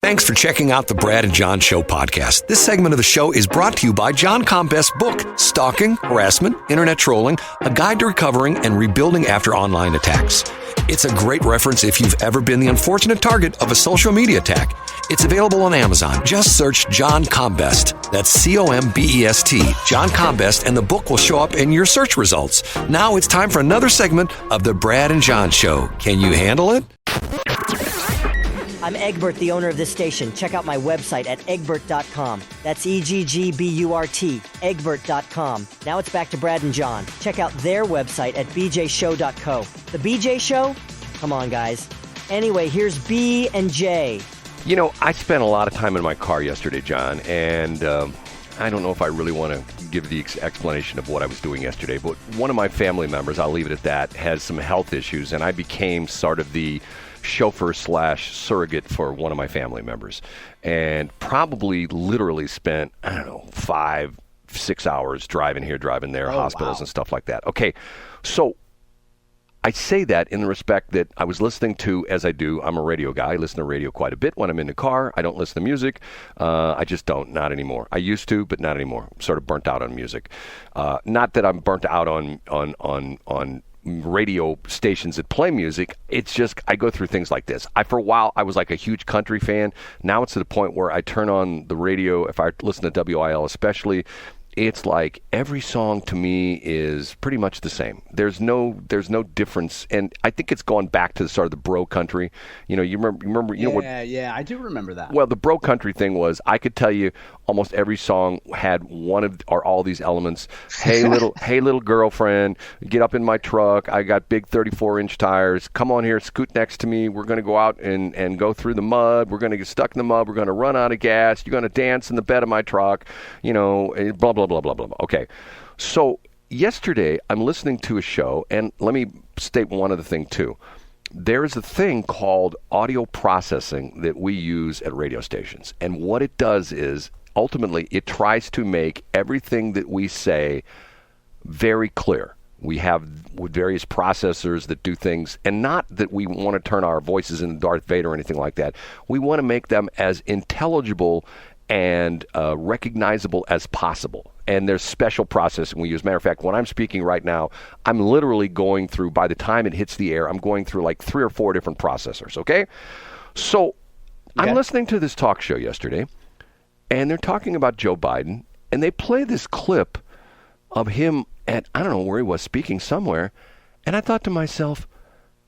Thanks for checking out the Brad and John Show podcast. This segment of the show is brought to you by John Combest's book, Stalking, Harassment, Internet Trolling, A Guide to Recovering and Rebuilding After Online Attacks. It's a great reference if you've ever been the unfortunate target of a social media attack. It's available on Amazon. Just search John Combest. That's C-O-M-B-E-S-T, John Combest, and the book will show up in your search results. Now it's time for another segment of the Brad and John Show. Can you handle it? I'm Egbert, the owner of this station. Check out my website at egbert.com. That's E-G-G-B-U-R-T, egbert.com. Now it's back to Brad and John. Check out their website at bjshow.co. The BJ Show? Come on, guys. Anyway, here's B and J. You know, I spent a lot of time in my car yesterday, John, and I don't know if I really want to give the explanation of what I was doing yesterday, but one of my family members, I'll leave it at that, has some health issues, and I became sort of the chauffeur / surrogate for one of my family members, and probably literally spent, 5-6 hours driving here, driving there, hospitals and stuff like that. Okay, so I say that in the respect that I was listening to, as I do, I'm a radio guy. I listen to radio quite a bit when I'm in the car. I don't listen to music. I just don't, not anymore. I used to, but not anymore. I'm sort of burnt out on music. Not that I'm burnt out on radio stations that play music. It's just I go through things like this. For a while I was like a huge country fan. Now it's to the point where I turn on the radio, if I listen to WIL especially, it's like every song to me is pretty much the same. There's no difference, and I think it's gone back to the sort of the bro country. You know, you remember Yeah, I do remember that. Well, the bro country thing was I could tell you almost every song had one of or all these elements. Hey little girlfriend, get up in my truck. I got big 34-inch tires. Come on here, scoot next to me. We're going to go out and go through the mud. We're going to get stuck in the mud. We're going to run out of gas. You're going to dance in the bed of my truck. You know, blah blah blah blah blah. Okay, so yesterday I'm listening to a show, and let me state one other thing too. There is a thing called audio processing that we use at radio stations, and what it does is ultimately it tries to make everything that we say very clear. We have various processors that do things, and not that we want to turn our voices into Darth Vader or anything like that. We want to make them as intelligible and recognizable as possible. And there's special processing we use. Matter of fact, when I'm speaking right now, I'm literally going through, by the time it hits the air, I'm going through like 3 or 4 different processors, okay? So I'm listening to this talk show yesterday, and they're talking about Joe Biden, and they play this clip of him at, I don't know where he was, speaking somewhere, and I thought to myself,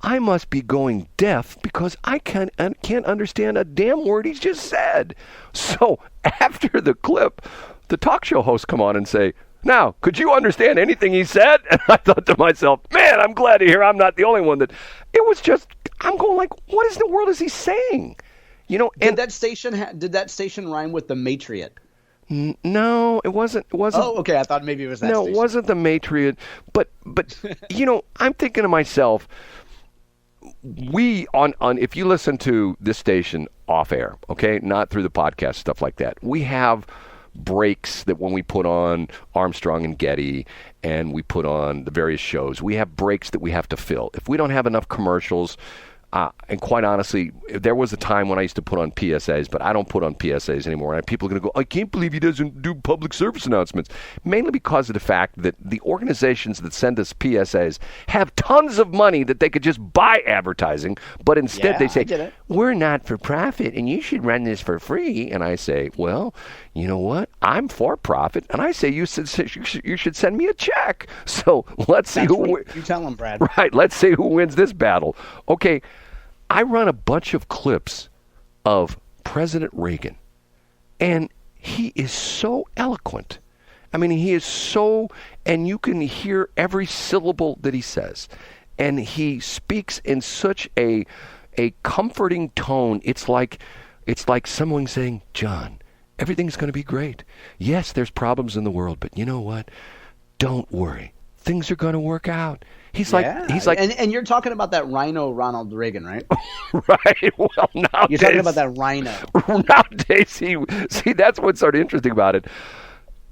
I must be going deaf because I can't understand a damn word he's just said. So after the clip, the talk show hosts come on and say, now, could you understand anything he said? And I thought to myself, man, I'm glad to hear I'm not the only one that, it was just, I'm going like, what in the world is he saying? You know, and did that station rhyme with the Matriot? No, it wasn't. Oh, okay. I thought maybe it was that No, station. It wasn't the Matriot. But you know, I'm thinking to myself, we on if you listen to this station off air, okay, not through the podcast, stuff like that, we have breaks that when we put on Armstrong and Getty and we put on the various shows, we have breaks that we have to fill. If we don't have enough commercials, and quite honestly, there was a time when I used to put on PSAs, but I don't put on PSAs anymore. And people are going to go, I can't believe he doesn't do public service announcements. Mainly because of the fact that the organizations that send us PSAs have tons of money that they could just buy advertising, but instead they say, we're not for profit and you should run this for free. And I say, well, you know what? I'm for profit, and I say you should send me a check. So let's see who you tell them, Brad. Right. Let's see who wins this battle. Okay. I run a bunch of clips of President Reagan, and he is so eloquent. I mean, he is so, and you can hear every syllable that he says, and he speaks in such a comforting tone. It's like someone saying, John, everything's going to be great. Yes, there's problems in the world, but you know what? Don't worry. Things are going to work out. He's like, and you're talking about that rhino Ronald Reagan, right? Right. Well, nowadays, you're talking about that rhino. Nowadays, see, that's what's sort of interesting about it.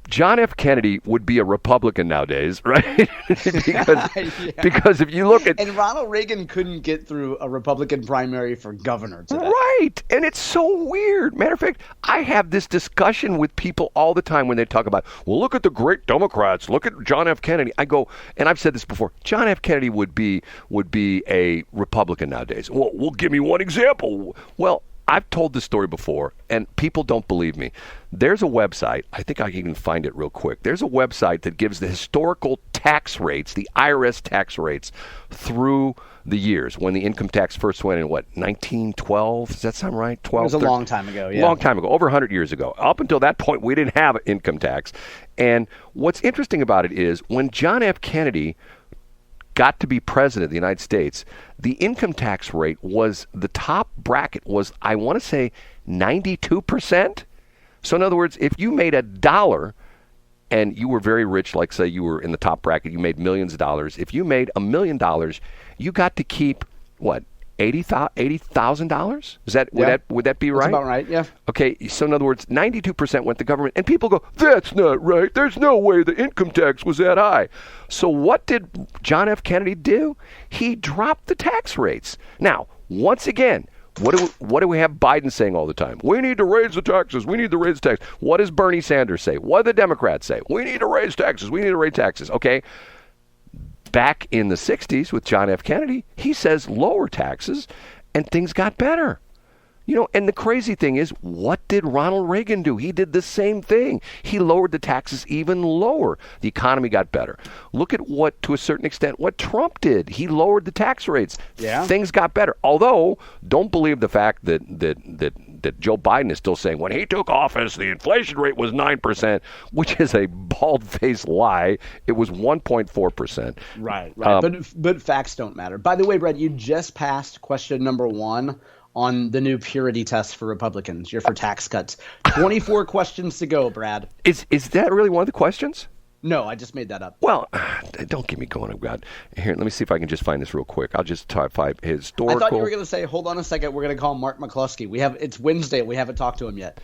John F. Kennedy would be a Republican nowadays, right? because if you look at and Ronald Reagan couldn't get through a Republican primary for governor today. Right. And it's so weird. Matter of fact, I have this discussion with people all the time when they talk about, well, look at the great Democrats. Look at John F. Kennedy. I go, and I've said this before, John F. Kennedy would be a Republican nowadays. Well, give me one example. Well, I've told this story before, and people don't believe me. There's a website, I think I can even find it real quick. There's a website that gives the historical tax rates, the IRS tax rates, through the years when the income tax first went in, 1912? Does that sound right? 12, it was a long time ago, yeah. Long time ago, over 100 years ago. Up until that point, we didn't have an income tax. And what's interesting about it is when John F. Kennedy got to be president of the United States, the income tax rate was, the top bracket was, I want to say, 92%. So in other words, if you made $1 and you were very rich, like say you were in the top bracket, you made millions of dollars. If you made $1 million, you got to keep, what, $80,000? Is that would that be right? That's about right, yeah. Okay, so in other words, 92% went to government, and people go, that's not right. There's no way the income tax was that high. So what did John F. Kennedy do? He dropped the tax rates. Now, once again, what do we have Biden saying all the time? We need to raise the taxes. We need to raise the taxes. What does Bernie Sanders say? What do the Democrats say? We need to raise taxes. We need to raise taxes. Okay. Back in the 60s with John F. Kennedy, he says lower taxes, and things got better. You know, and the crazy thing is, what did Ronald Reagan do? He did the same thing. He lowered the taxes even lower. The economy got better. Look at what, to a certain extent, what Trump did. He lowered the tax rates. Yeah. Things got better. Although, don't believe the fact that Joe Biden is still saying when he took office, the inflation rate was 9%, which is a bald-faced lie. It was 1.4%. Right. But facts don't matter. By the way, Brad, you just passed question number 1 on the new purity test for Republicans. You're for tax cuts. 24 questions to go, Brad. Is that really one of the questions? No, I just made that up. Well, don't get me going. Oh, God. Here, let me see if I can just find this real quick. I'll just type historical. I thought you were going to say, hold on a second, we're going to call Mark McCluskey. It's Wednesday. We haven't talked to him yet.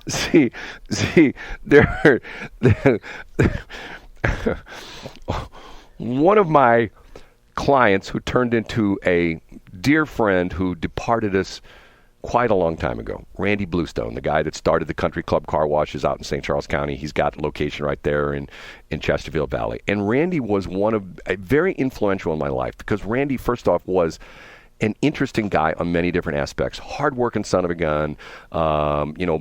see, there one of my clients who turned into a dear friend who departed us quite a long time ago, Randy Bluestone, the guy that started the Country Club Car Washes out in St. Charles County. He's got a location right there in Chesterfield Valley. And Randy was very influential in my life because Randy, first off, was an interesting guy on many different aspects. Hardworking son of a gun,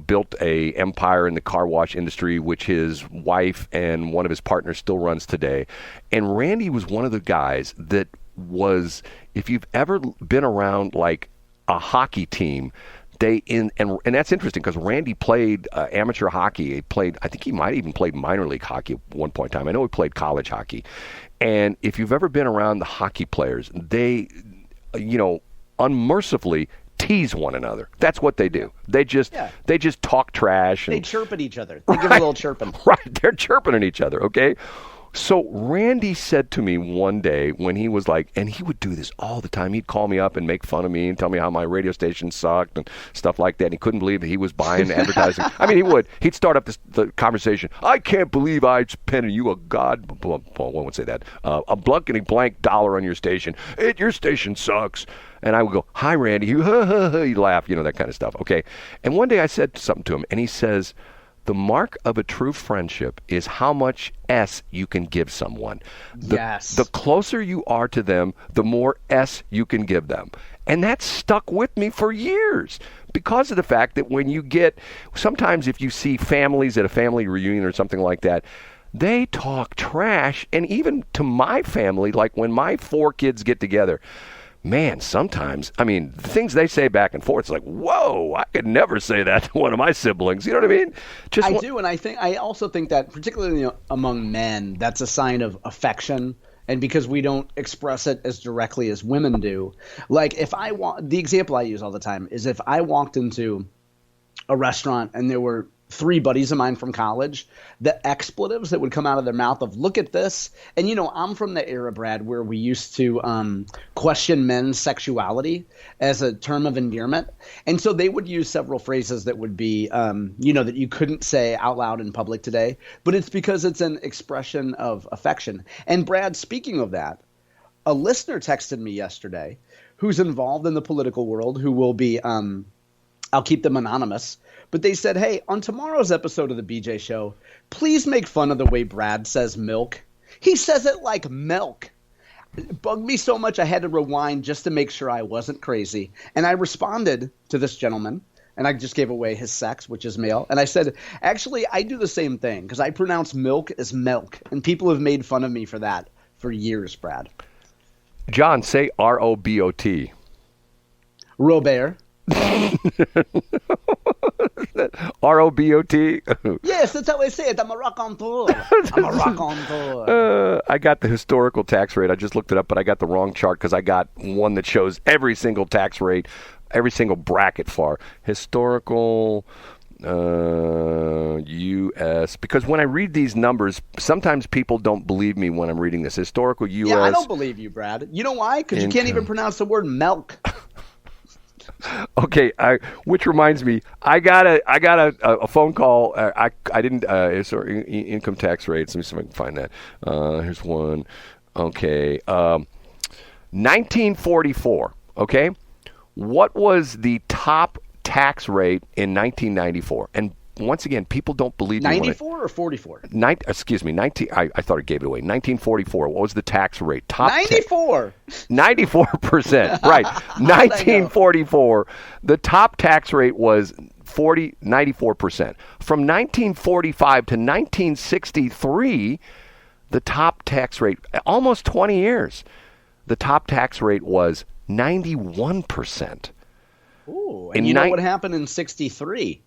built a empire in the car wash industry, which his wife and one of his partners still runs today. And Randy was one of the guys that was, if you've ever been around like a hockey team, and that's interesting because Randy played amateur hockey. He played, I think he might even played minor league hockey at one point in time. I know he played college hockey. And if you've ever been around the hockey players, they unmercifully tease one another. That's what they do. They just talk trash. They chirp at each other. They give a little chirping. Right. They're chirping at each other. Okay. So Randy said to me one day when he was like, and he would do this all the time. He'd call me up and make fun of me and tell me how my radio station sucked and stuff like that. And he couldn't believe that he was buying advertising. I mean, he would. He'd start up the conversation. I can't believe I spent you a one won't say that. A blank dollar on your station. Your station sucks. And I would go, hi, Randy. He'd laugh, that kind of stuff. Okay. And one day I said something to him, and he says, the mark of a true friendship is how much S you can give someone. Yes. The closer you are to them, the more S you can give them. And that stuck with me for years because of the fact that sometimes if you see families at a family reunion or something like that, they talk trash. And even to my family, like when my 4 kids get together, man, sometimes, the things they say back and forth, it's like, whoa, I could never say that to one of my siblings. You know what I mean? I do, and I also think that, particularly among men, that's a sign of affection, and because we don't express it as directly as women do. Like, the example I use all the time is if I walked into a restaurant and there were three buddies of mine from college, the expletives that would come out of their mouth of "look at this," and I'm from the era, Brad, where we used to question men's sexuality as a term of endearment, and so they would use several phrases that would be, that you couldn't say out loud in public today, but it's because it's an expression of affection. And Brad, speaking of that, a listener texted me yesterday who's involved in the political world, who will be, I'll keep them anonymous, but they said, hey, on tomorrow's episode of the BJ Show, please make fun of the way Brad says milk. He says it like milk. It bugged me so much I had to rewind just to make sure I wasn't crazy. And I responded to this gentleman, and I just gave away his sex, which is male. And I said, actually, I do the same thing because I pronounce milk as milk. And people have made fun of me for that for years, Brad. John, say R-O-B-O-T. Robert. R-O-B-O-T? Yes, that's how I say it. I'm a raconteur. I'm a raconteur. I got the historical tax rate. I just looked it up, but I got the wrong chart because I got one that shows every single tax rate, every single bracket for historical U.S. Because when I read these numbers, sometimes people don't believe me when I'm reading this. Historical U.S. Yeah, I don't believe you, Brad. You know why? Because you can't even pronounce the word milk. Okay, which reminds me, I got a phone call. I didn't. Sorry, income tax rates. Let me see if I can find that. Here's one. Okay, 1944. Okay, what was the top tax rate in 1994? And once again, people don't believe me. 94 or 44? 19. I thought I gave it away. 1944. What was the tax rate? Top 94. 94%. Right. 1944. The top tax rate was 94%. From 1945 to 1963, the top tax rate, almost 20 years, the top tax rate was 91%. Ooh, and you know what happened in 63?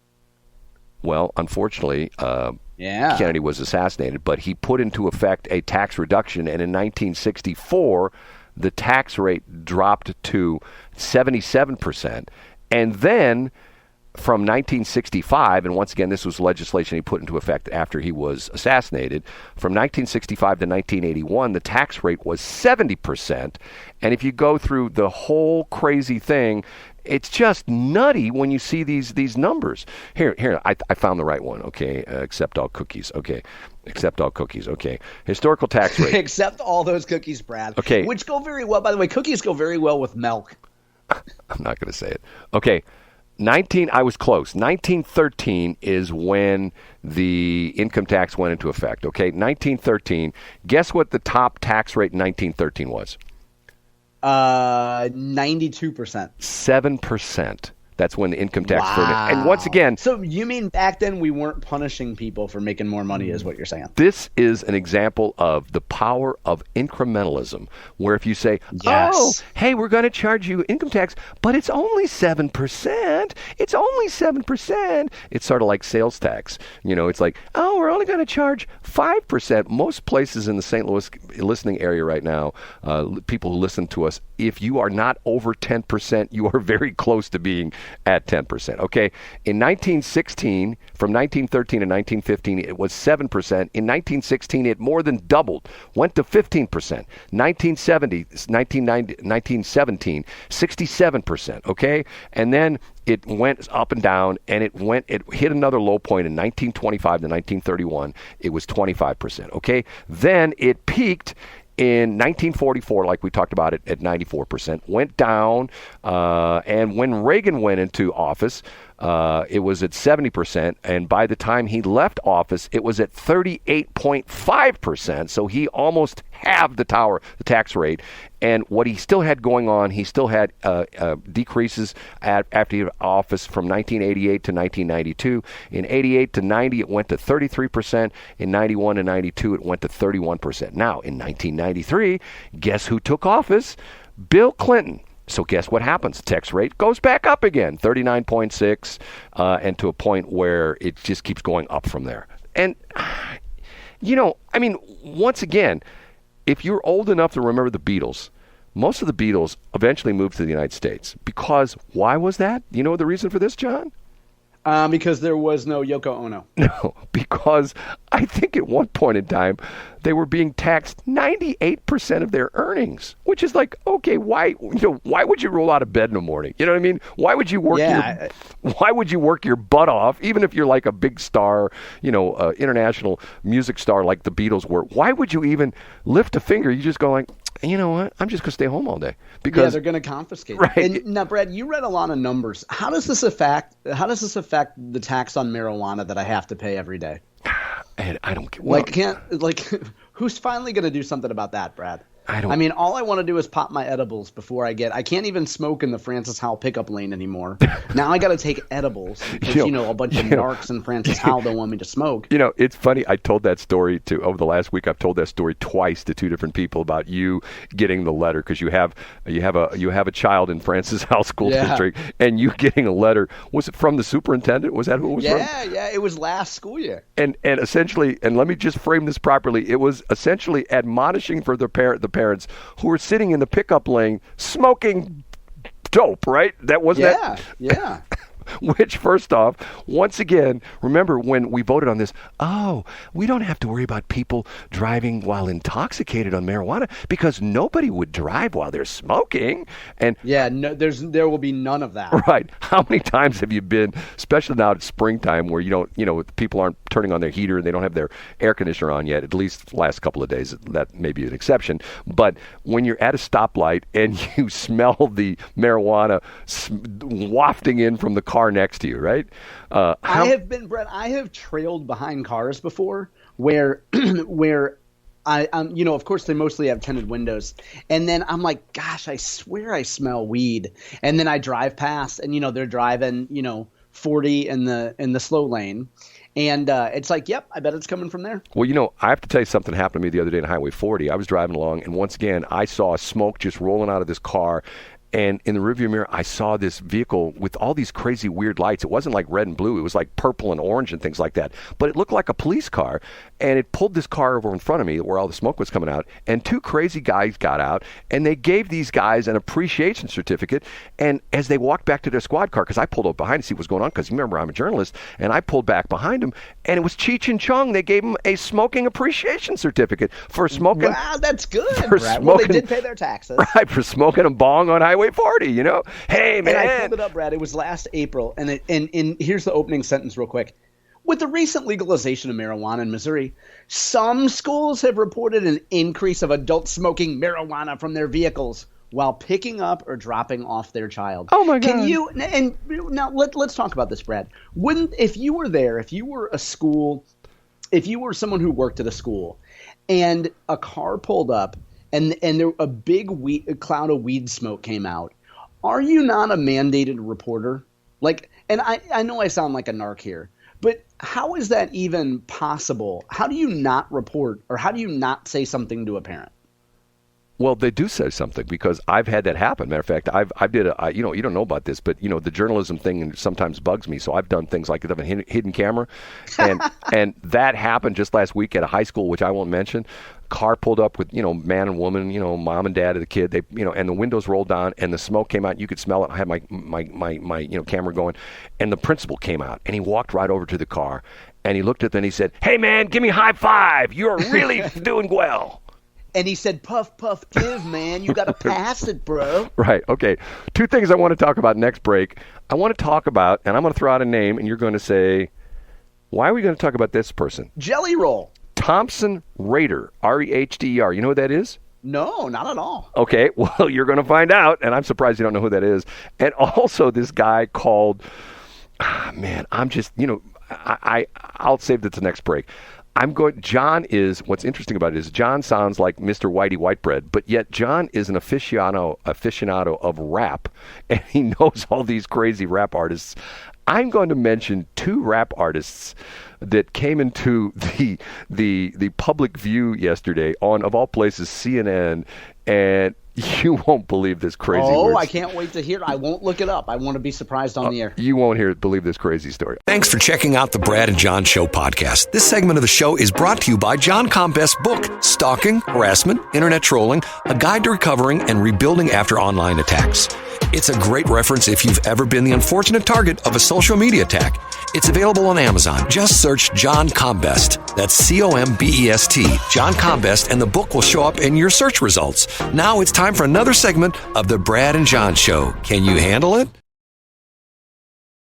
Well, unfortunately, Kennedy was assassinated, but he put into effect a tax reduction, and in 1964, the tax rate dropped to 77%. And then from 1965, and once again, this was legislation he put into effect after he was assassinated, from 1965 to 1981, the tax rate was 70%. And if you go through the whole crazy thing, it's just nutty when you see these numbers. Here, I found the right one. Okay, accept all cookies. Okay, accept all cookies. Okay, historical tax rate. Accept all those cookies, Brad. Okay, which go very well. By the way, cookies go very well with milk. I'm not going to say it. Okay, I was close. 1913 is when the income tax went into effect. Okay, 1913. Guess what the top tax rate in 1913 was? 92%. 7%. That's when the income tax. Wow. And once again. So you mean back then we weren't punishing people for making more money is what you're saying? This is an example of the power of incrementalism, where if you say, oh, hey, we're going to charge you income tax, but it's only 7%. It's only 7%. It's sort of like sales tax. It's like, oh, we're only going to charge 5%. Most places in the St. Louis listening area right now, people who listen to us, if you are not over 10%, you are very close to being at 10%. Okay, in 1916, from 1913 to 1915, it was 7%. In 1916, it more than doubled, went to 15%. 1917, 67%. Okay, and then it went up and down, and it hit another low point in 1925 to 1931. It was 25%. Okay, then it peaked in 1944, like we talked about it, at 94%, went down, and when Reagan went into office, it was at 70%, and by the time he left office, it was at 38.5%, so he almost halved the tax rate. And what he still had going on, he still had decreases after he left office from 1988 to 1992. In 88 to 90, it went to 33%. In 91 to 92, it went to 31%. Now, in 1993, guess who took office? Bill Clinton. So guess what happens? Tax rate goes back up again, 39.6, and to a point where it just keeps going up from there. And, once again, if you're old enough to remember the Beatles, most of the Beatles eventually moved to the United States. Because why was that? You know the reason for this, John? Because there was no Yoko Ono. No, because I think at one point in time, they were being taxed 98% of their earnings, which is like, okay, why would you roll out of bed in the morning? You know what I mean? Why would you work your butt off, even if you're like a big star, international music star like the Beatles were? Why would you even lift a finger? You just go like, you know what? I'm just going to stay home all day. Because they're going to confiscate. Right. And now, Brad, you read a lot of numbers. How does this affect the tax on marijuana that I have to pay every day? And I don't get who's finally going to do something about that, Brad? I mean, all I want to do is pop my edibles before I can't even smoke in the Francis Howell pickup lane anymore. Now I got to take edibles because, a bunch of narcs in Francis Howell don't want me to smoke. It's funny. I told that story over the last week. I've told that story twice to two different people about you getting the letter because you have a child in Francis Howell School District and you getting a letter. Was it from the superintendent? Was that who it was from? Yeah. It was last school year. And essentially, and let me just frame this properly. It was essentially admonishing for the parents who were sitting in the pickup lane smoking dope, right? That wasn't that? Yeah. Which, first off, once again, remember when we voted on this, we don't have to worry about people driving while intoxicated on marijuana because nobody would drive while they're smoking. And there will be none of that. Right. How many times have you been, especially now it's springtime where people aren't turning on their heater and they don't have their air conditioner on yet, at least the last couple of days, that may be an exception. But when you're at a stoplight and you smell the marijuana wafting in from the car next to you, right? I have trailed behind cars before where of course they mostly have tinted windows. And then I'm like, gosh, I swear I smell weed. And then I drive past and, they're driving, 40 in the slow lane. And it's like, yep, I bet it's coming from there. Well, I have to tell you something happened to me the other day on Highway 40. I was driving along, and once again, I saw smoke just rolling out of this car. And in the rearview mirror, I saw this vehicle with all these crazy weird lights. It wasn't like red and blue. It was like purple and orange and things like that. But it looked like a police car. And it pulled this car over in front of me where all the smoke was coming out. And two crazy guys got out. And they gave these guys an appreciation certificate. And as they walked back to their squad car, because I pulled up behind to see what was going on, because remember, I'm a journalist. And I pulled back behind them. And it was Cheech and Chong. They gave them a smoking appreciation certificate for smoking. Wow, that's good, Brad. Well, they did pay their taxes. Right, for smoking a bong on Highway 40, Hey, man. And I pulled it up, Brad. It was last April. And here's the opening sentence real quick. With the recent legalization of marijuana in Missouri, some schools have reported an increase of adults smoking marijuana from their vehicles while picking up or dropping off their child. Oh, my God. Now let's talk about this, Brad. If you were someone who worked at a school and a car pulled up and there a big cloud of weed smoke came out, are you not a mandated reporter? And I know I sound like a narc here, but how is that even possible? How do you not report, or how do you not say something to a parent? Well, they do say something, because I've had that happen. Matter of fact, you don't know about this, but the journalism thing sometimes bugs me. So I've done things like a hidden camera, and that happened just last week at a high school, which I won't mention. Car pulled up with man and woman, mom and dad of the kid. They and the windows rolled down and the smoke came out. You could smell it. I had my camera going, and the principal came out and he walked right over to the car and he looked at them and he said, "Hey man, give me a high five. You're really doing well." And he said, "Puff, puff, give, man. You got to pass it, bro." Right. Okay. Two things I want to talk about next break. I want to talk about, and I'm going to throw out a name, and you're going to say, why are we going to talk about this person? Jelly Roll. Thompson Raider, R-E-H-D-E-R. You know who that is? No, not at all. Okay. Well, you're going to find out, and I'm surprised you don't know who that is. And also this guy called, I'll save that to the next break. What's interesting about it is John sounds like Mr. Whitey Whitebread, but yet John is an aficionado of rap, and he knows all these crazy rap artists. I'm going to mention two rap artists that came into the public view yesterday on, of all places, CNN, and you won't believe this crazy Oh, I can't wait to hear. I won't look it up. I want to be surprised on the air. You won't believe this crazy story. Thanks for checking out the Brad and John Show podcast. This segment of the show is brought to you by John Combest's book, Stalking, Harassment, Internet Trolling, A Guide to Recovering and Rebuilding After Online Attacks. It's a great reference if you've ever been the unfortunate target of a social media attack. It's available on Amazon. Just search John Combest. That's Combest. John Combest, and the book will show up in your search results. Now it's time for another segment of the Brad and John Show. Can you handle it?